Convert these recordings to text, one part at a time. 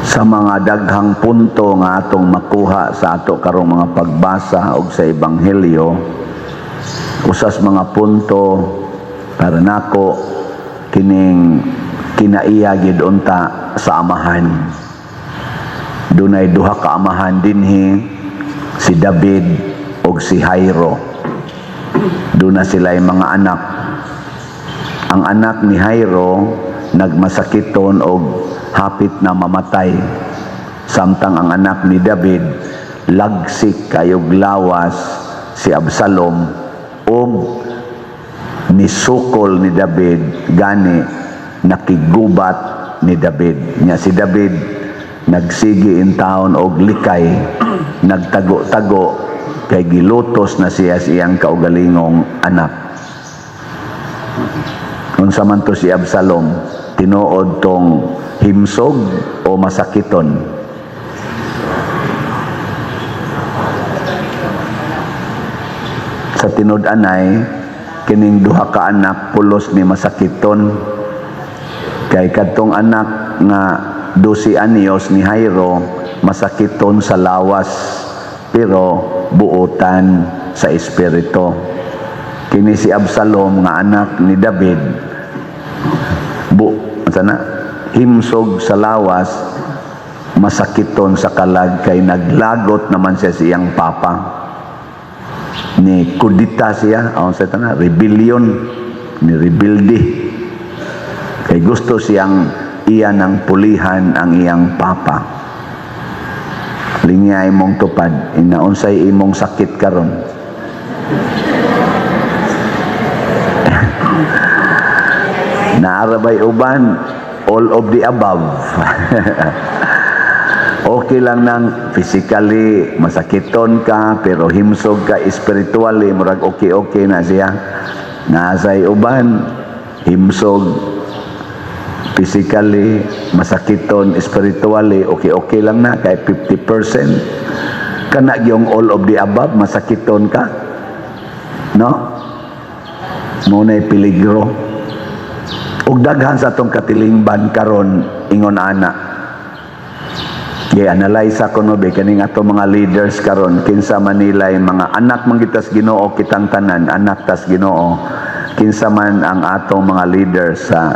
sa mga daghang punto nga atong makuha sa ato karong mga pagbasa og sa ebanghelyo, usas mga punto para nako kining kinaiya gid unta sa amahan. Dunay duha ka amahan dinhi, si David ug si Jairo. Duna sila mga anak. Ang anak ni Jairo nagmasakiton og hapit na mamatay, samtang ang anak ni David lagsik kayog lawas si Absalom ug nisukol ni David gani nakigubat ni David. Nya si David nagsigi in taon og likay, nagtago-tago kay gilutos na siya siyang kaugalingong anak. Unsa man to si Absalom, tinuod tong himsog o masakiton. Sa tinud-anay, kining duha ka anak pulos ni masakiton, kay kadtong anak nga 12 anyos ni Jairo masakiton sa lawas pero buotan sa espiritu. Kini si Absalom nga anak ni David himsog sa lawas, masakiton sa kalag kay naglagot naman siya siyang papa. Ni kudita siya, rebellion, ni rebelde. Kay gusto siyang iya ng pulihan ang iyang papa. Linya imong tupad, inaunsay imong sakit karon. Naarabay uban, all of the above. Okay lang nang physically masakiton ka, pero himsog ka spiritually, murag okay na siya. Nasay uban, himsog physically, masakiton spiritually, okay lang na, kay 50%. Kana yung all of the above, masakiton ka. No? Muna'y peligro. Ug daghan sa atong katilingban karon ingon ana. I-analyze ko no be kaning ato mga leaders karon kinsa man nila mga anak manggitas Ginoo kitang tanan, anak tas Ginoo. Kinsa man ang atong mga leaders sa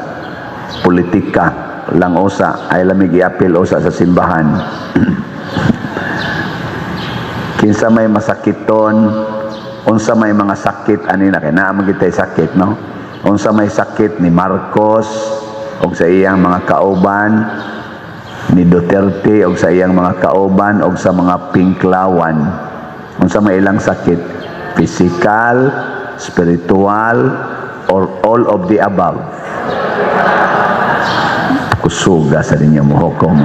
politika lang usa ay lamig iapil usa sa simbahan. Kinsa may masakiton, unsa may mga sakit ani na kay naa man gitay sakit no. Unsa may sakit ni Marcos og sa iyang mga kauban, ni Duterte og sa iyang mga kauban og sa mga pinklawan. Unsa may ilang sakit? Physical, spiritual, or all of the above. Kusuga sa ninyo mo hukom.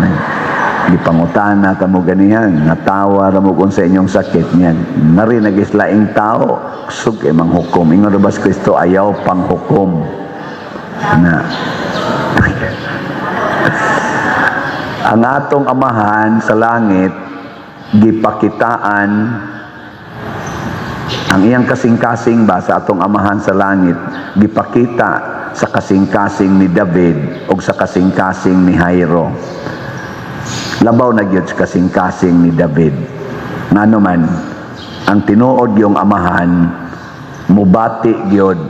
Gipangutana ka mo ganihan, natawa ra mo kung sa inyong sakit niyan. Nari nagislaing tao, kusog kay manghukom. Ingon ra ba si Kristo ayaw panghukom. Na ang atong amahan sa langit gipakitaan ang iyang kasing-kasing ba sa atong amahan sa langit gipakita sa kasing-kasing ni David o sa kasing-kasing ni Jairo. Labaw na gyud sa kasing-kasing ni David. Ngano man ang tinuod yung amahan mubati gyud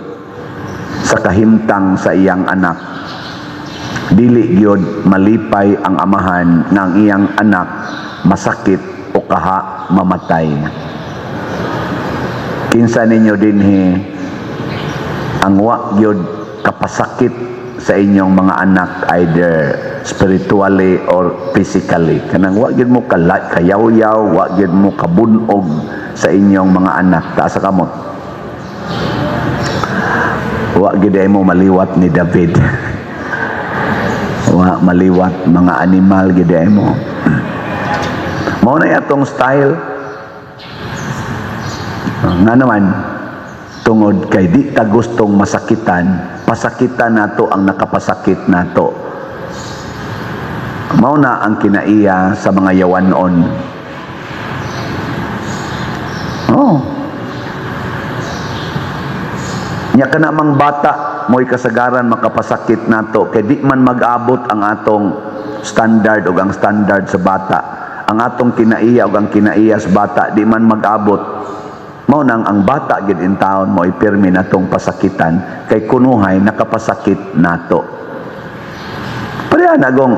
sa kahimtang sa iyang anak. Dili gyud malipay ang amahan ng iyang anak masakit o kaha mamatay. Kinsa ninyo dinhi ang wa gyud kapasakit sa inyong mga anak either spiritually or physically. Kanang wa gyud mo kayaw-yaw, wa gyud mo kabunog sa inyong mga anak. Taas sa kamot. Wa gyud mo maliwat ni David. Wa maliwat mga animal gyud mo. Mao na atong style. Nga naman tungod kay di ta gustong masakitan, pasakitan nato ang nakapasakit nato. Mao na ang kinaiya sa mga yawanon. Nya kana mang bata mo'y kasagaran makapasakit nato kay di man mag-abot ang atong standard o ang standard sa bata. Ang atong kinaiya o ang kinaiya sa bata di man mag-abot. Mao nang ang bata gid in taon mo ipirmi natong pasakitan kay kunuhay nakapasakit nato. Pareha nagong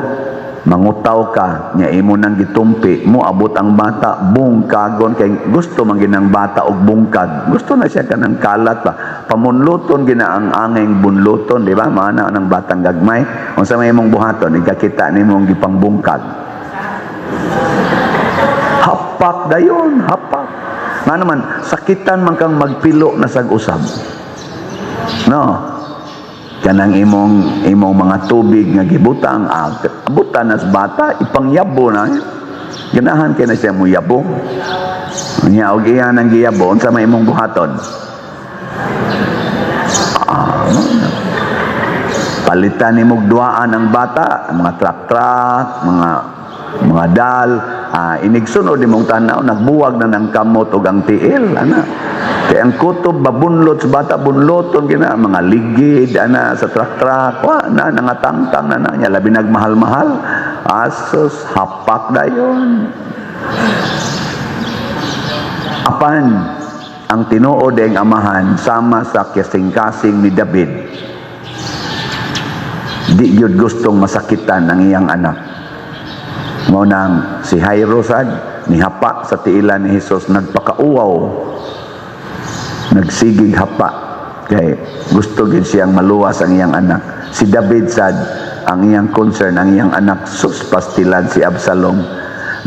mangutaw ka nya imo nang gitumpi mo abot ang bata bungkagon kay gusto man ginang bata og bungkag, gusto na siya kanang kalat pa pamunluton gina ang angeng bunluton, di ba? Maana nang batang gagmay unsa may imong buhaton igakita nimo ang gipangbungkag, hapak dayon, hapak nga naman sakitan man kang magpilo na sag usab, no? Kanang imong mga tubig nga gibutang abutan nas bata ipangyabo na ganahan kay na siya mo yabo nya og iyan ang giyabo unsa may imong buhaton, palitan nimog duaan ang bata, mga truck mga dal, inigsunod imong tanaw nagbuwag na ng kamot ug ang tiil ana. Kaya ang kutob babunlot sa bata bunloton gina mga ligid ana sa truck wa na nangatangtang na nya labi nagmahal-mahal asos hapak dayon. Apan ang tinuod ang amahan sama sa kasing-kasing ni David di gyud gustong masakitan ang iyang anak. Mao nang si Jairo sad nihapa sa tiilan ni Hesus nagpakauwaw, nagsigig hapa kay gusto gid siyang maluwas ang iyang anak. Si David sad ang iyang concern ang iyang anak sus pastilan si Absalom.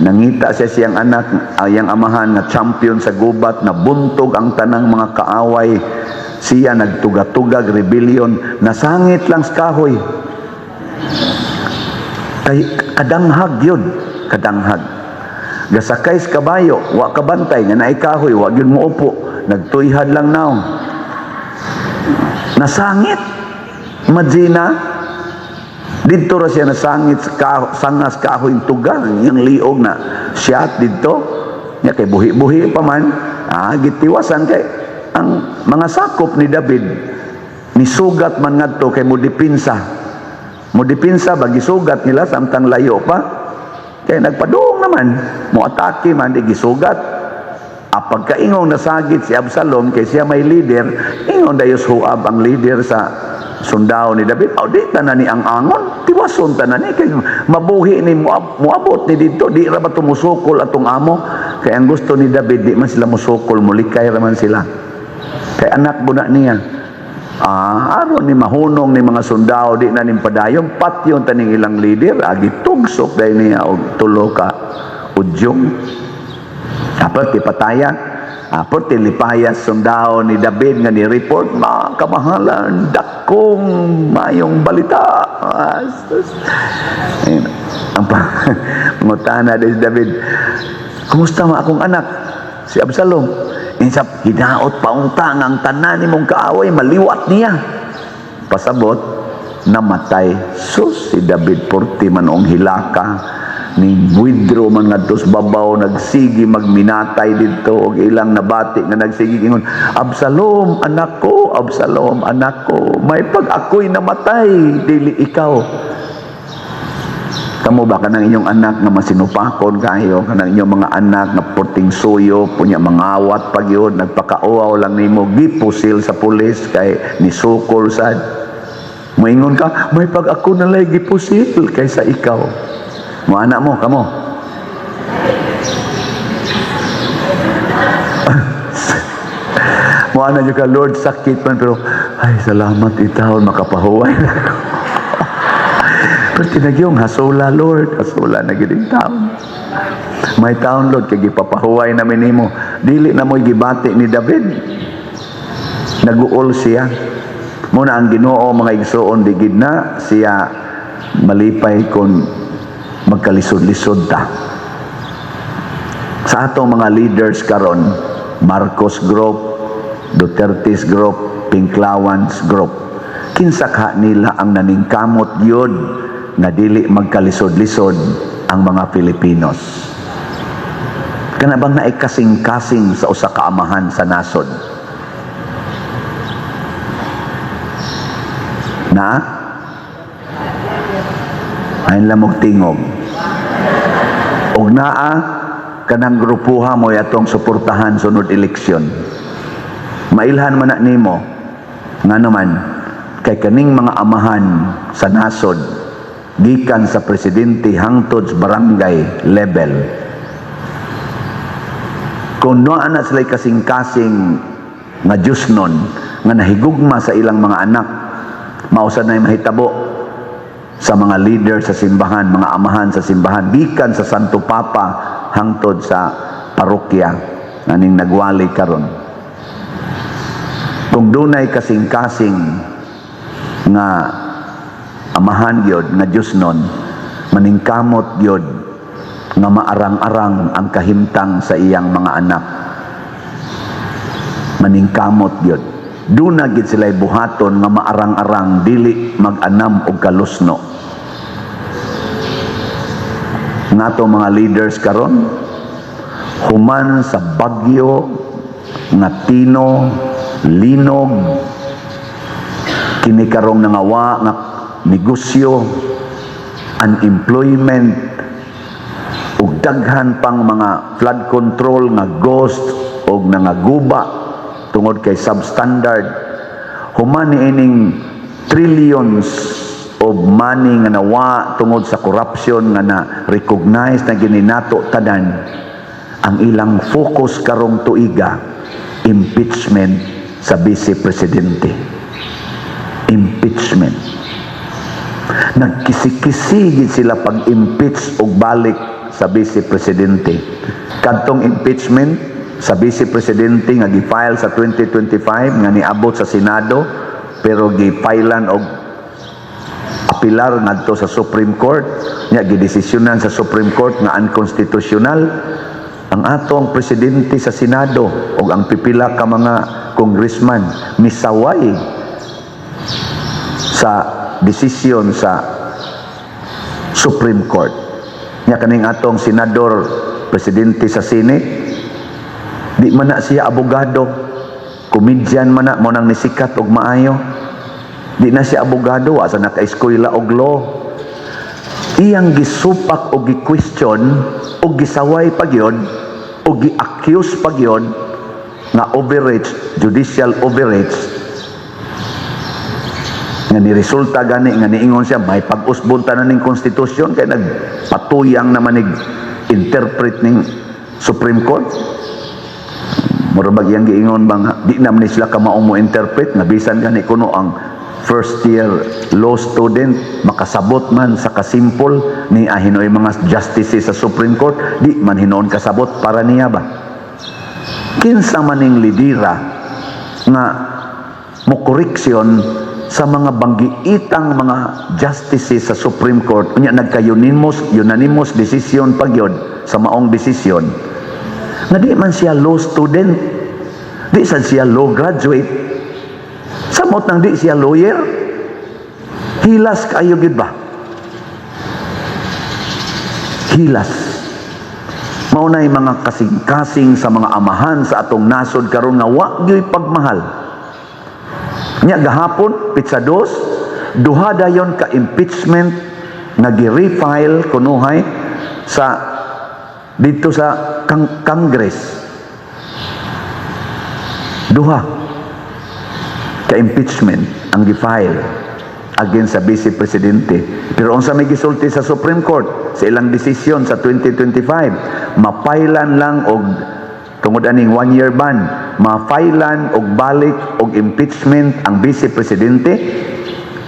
Nangita siya siyang anak, iyang amahan nga champion sa gubat na buntog ang tanang mga kaaway. Siya nagtugatugag rebellion, nasangit lang sa kahoy. Kay kadanghag yun, kadanghag. Gasakay sa kabayo, wa kabantay nga naay kahoy, wa gyud mo upo. Nagtuyhad lang naong. Nasangit. Imagina, dito ra siya nasangit sa sangas kahoy tugang, yung liog na siyat dito. Nya kay buhi-buhi pa man, gitiwasan kay ang mga sakop ni David ni sugat man ngadto kay mo dipinsa bagi sugat nila samtang layo pa kay nagpaduong naman mo atake man di gisugat. Pagkaingong nasagit si Absalom kay siya may leader, ingon dayos Huab ang leader sa sundao ni David. Di tanan ni ang angon, tiwason tanan ni kay mabuhi ni muabot ni dito, di ra ba tumusukol atong amo. Kay ang gusto ni David di man sila musukol, mulikay ra man sila. Kay anak budak niya. Aron ni mahunong ni mga sundao di na ning padayong patyon taning ilang leader, gitugsok day niya og tulo ka udyong. Dapat ipatayan. Apot tilipayas sundao ni David nga ni-report kamahalan dakong mayong balita. Ang pangutana ni David, kumusta ma akong anak si Absalom? Insap hinaot pauntang ang tanan nimong kaaway maliwat niya. Pasabot namatay sus si David porti manong hilaka ni widro man ngadto sa babaw nagsigi magminatay didto og ilang nabati nga nagsigi ingon, Absalom anak ko, Absalom anak ko, may pag ako'y namatay dili ikaw. Kamo ba kanang inyong anak nga masinupakon kayo, kanang inyong mga anak na puting suyo punya mangawat pag yun, nagpakauaw lang nimo gipusil sa pulis kay nisukol sad. Moingon ka, may pag ako nalay gipusil kaysa ikaw. Mo anak mo, kamo. Mo anak nyo ka, Lord, sakit man, pero, ay, salamat itahon, makapahuway na ako. Pero tinagyong, hasula, Lord, hasula na giling taon. May taon, Lord, kaya gipapahuway namin mo. Dili na mo'y gibati ni David. Naguol siya. Muna ang Ginoo, mga igsoon, digid na, siya malipay kung magkalisod-lisod ta. Sa atong mga leaders karon, Marcos Group, Duterte's Group, Pinklawans Group, kinsakha nila ang naningkamot yun na dili magkalisod-lisod ang mga Pilipinos. Kana bang naikasing-kasing sa usa ka amahan sa nasod? Na? Ayun lang mong tingog. Og naa, kanang grupuha mo yatong suportahan sunod eleksyon. Mailhan man na nimo, nga naman, kay kaning mga amahan sa nasod, gikan sa presidente hangtod sa barangay level. Kung noa na sila'y kasing-kasing nga Diyos nun, nga nahigugma sa ilang mga anak, mausad na yung mahitabo sa mga leader sa simbahan, mga amahan sa simbahan, gikan sa Santo Papa hangtod sa parokya nga ning nagwali karon. Kung dunay kasing-kasing nga amahan gyud nga Dios nun, maningkamot gyud nga maarang-arang ang kahimtang sa iyang mga anak. Maningkamot gyud. Duna gid sila'y buhaton nga maarang-arang dili mag-anam og kalusno. Nato mga leaders karon, human sa bagyo nga tino, linog, kini karong nangawa nga negosyo, unemployment, ug daghan pang mga flood control nga ghost ug nangaguba tungod kay substandard. Human niining trillions of money nga nawa tungod sa corruption nga na-recognize na gininato tanan. Ang ilang focus karong tuiga, impeachment sa Vice Presidente. Impeachment. Nagkisi-kisi sila pag-impeach og balik sa Vice Presidente. Kadtong impeachment sa Vice Presidente nga gi-file sa 2025 nga niabot sa Senado pero gi-filean og apilar ngadto sa Supreme Court, nya gidesisyonan sa Supreme Court nga unconstitutional. Ang atong presidente sa Senado ug ang pipila ka mga congressman misaway sa desisyon sa Supreme Court. Nya kaning atong senador, presidente sa Senate, di man na siya abogado, komedyan man na mo nang nisikat og maayo. Di na siya abogado, asa naka-eskwela og law. Iyang gisupak o gi-question o gisaway pagyod o gi-accuse pagyod nga overreach, judicial overreach, nga niresulta gani nga niingon siya may pag-usbunta na ning konstitusyon kay nagpatuyang naman nig interpret ning Supreme Court. Murabag yang giingon ba nga di naman sila ka mao mo interpret nga bisan gani kuno ang first year law student makasabot man sa kasimple ni ahinoy mga justices sa Supreme Court, di man hinoon kasabot para niya ba? Kinsa man ning lidera nga mo koreksyon sa mga banggiitang mga justices sa Supreme Court, unya nagka-unanimous decision pagyod sa maong desisyon nga di man siya law student, di sad siya law graduate, samot nang di siya lawyer, hilas kayo gid ba? Hilas. Maunay mga kasing-kasing sa mga amahan sa atong nasod karon nga wa gyud pagmahal. Nya gahapon pitsa dos, duha dayon ka impeachment nga gi-refile kunuhay sa dito sa Congress. Duha ka impeachment ang gi-file against sa Vice Presidente. Pero unsa may gisulti sa Supreme Court sa ilang desisyon sa 2025, mapailan lang og tungod aning 1-year ban, mapailan og balik og impeachment ang Vice Presidente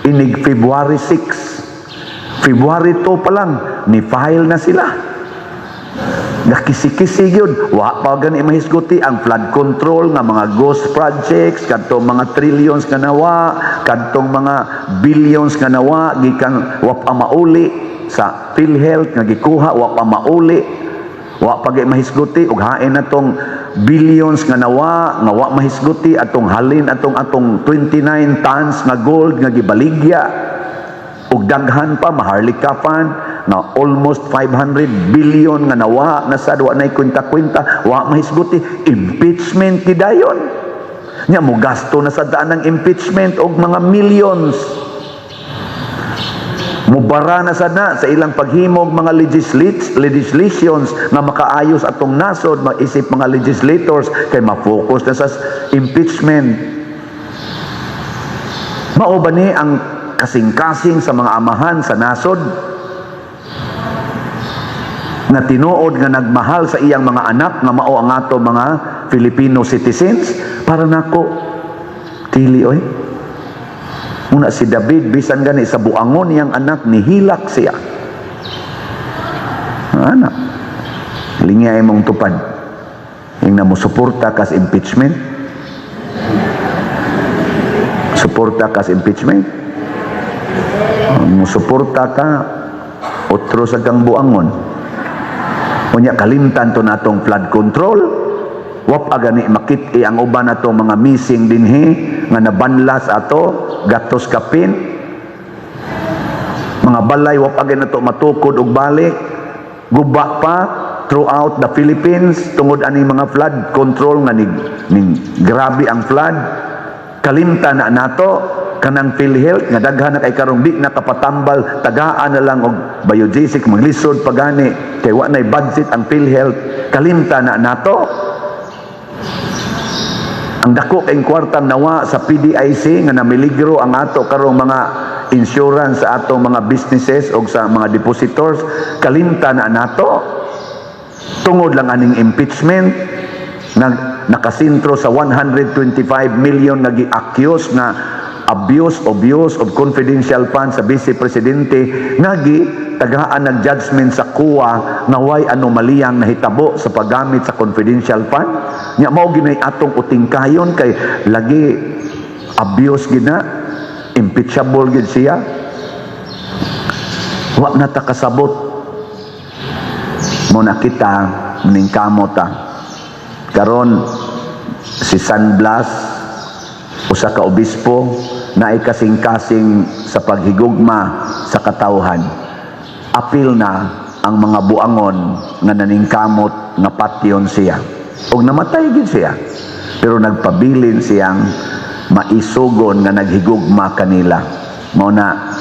inig February 6. February 2 pa lang ni file na sila. Nakisi-kisi yun. Wa pa gani mahisguti ang flood control nga mga ghost projects, kadtong mga trillions nga nawa, kadtong mga billions nga nawa, gikan wa pa mauli sa PhilHealth nga gikuha, wa pa mauli, wa pa gay mahisguti ug hain atong billions nga nawa, nga wa mahisguti atong halin atong 29 tons nga gold nga gibaligya ug daghan pa maharlikapan na almost 500 billion nga nawa na sa wa nay kwenta-kwenta, wa mahisguti, impeachment gidayon. Nya mo gasto na sa daan ng impeachment og mga millions Mubara na sada sa ilang paghimog mga legislations na makaayos atong nasod, maisip mga legislators kay ma-focus na sa impeachment. Mao ba ni ang kasing-kasing sa mga amahan sa nasod na tinuod nga nagmahal sa iyang mga anak nga mao ang ato mga Filipino citizens? Para nako tili oy. Una si David, bisan gani sa buangon niyang anak, nihilak siya. Anak, lingay mong tupad. Yung na mo suporta kas impeachment? Suporta kas impeachment? Mo suporta ka, otro sa kang buangon. Kunya kalimtan to natong flood control. Wap agani makit ang uban nato mga missing dinhi nga nabanlas ato gatos kapin, mga balay wap agani nato matukod og balik, guba pa throughout the Philippines tungod ani mga flood control nga ning grabe ang flood. Kalimtan na nato kanang PhilHealth nga daghan na kay karong di nakapatambal, tagaan na lang og biogesic maglisod pagani kay wa nay budget ang PhilHealth. Kalimtan na nato ang dako kay kwartang nawa sa PDIC nga namiligro ang ato karong mga insurance sa atong mga businesses o sa mga depositors. Kalimtan na nato tungod lang aning impeachment nakasintro sa 125 million na gi-accuse na abuse of confidential funds sa Vice Presidente nga tagaan ng judgment sa COA nga way anomaliyang nahitabo sa paggamit sa confidential fund. Nya mao ginay atong utingkayon kay lagi abuse gina, impeachable gid siya. Wa na ta kasabot. Mo na kita ning kamota. Karon si San Blas usa ka obispo na kasing-kasing sa paghigugma sa katawhan. Apil na ang mga buangon nga naningkamot nga patyon siya. Og namatay gid siya. Pero nagpabilin siyang maisugon nga naghigugma kanila. Mao na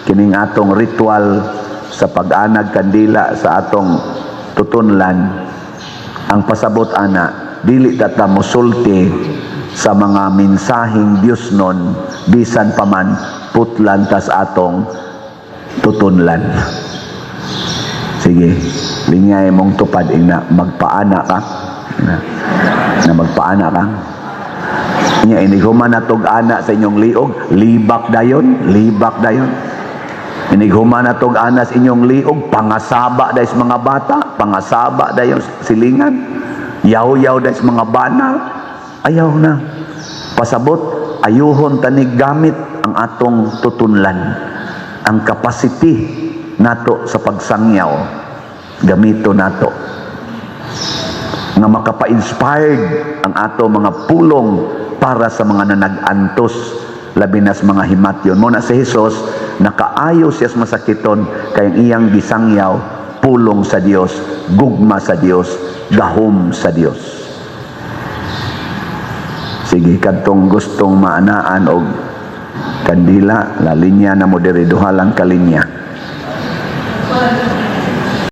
kining atong ritual sa pag-anag kandila sa atong tutunlan. Ang pasabot ana, dili ta mosulti sa mga mensaheng Dios nun, bisan paman putlan tas atong tutunlan. Sige, lingay mong tupad ina, magpaana ka. Na magpaana ka. Nya inighuman natog ana sa inyong liog, libak dayon, libak dayon. Inighuman natog ana sa inyong liog, pangasaba dayon sa mga bata, pangasaba dayon silingan, yaw-yaw dayon sa mga bana. Ayaw na. Pasabot, ayuhon tanig gamit ang atong tutunlan. Ang capacity nato sa pagsangyaw, gamito nato. Nga makapa-inspired ang ato mga pulong para sa mga nanag-antos, labi na sa mga himatyon. Muna si Jesus, nakaayo siya sa masakiton, kay iyang gisangyaw, pulong sa Dios, gugma sa Dios, gahom sa Dios. Sige, kadtong gustong maanaan og kandila, la linya na mo diri duha lang kalinya.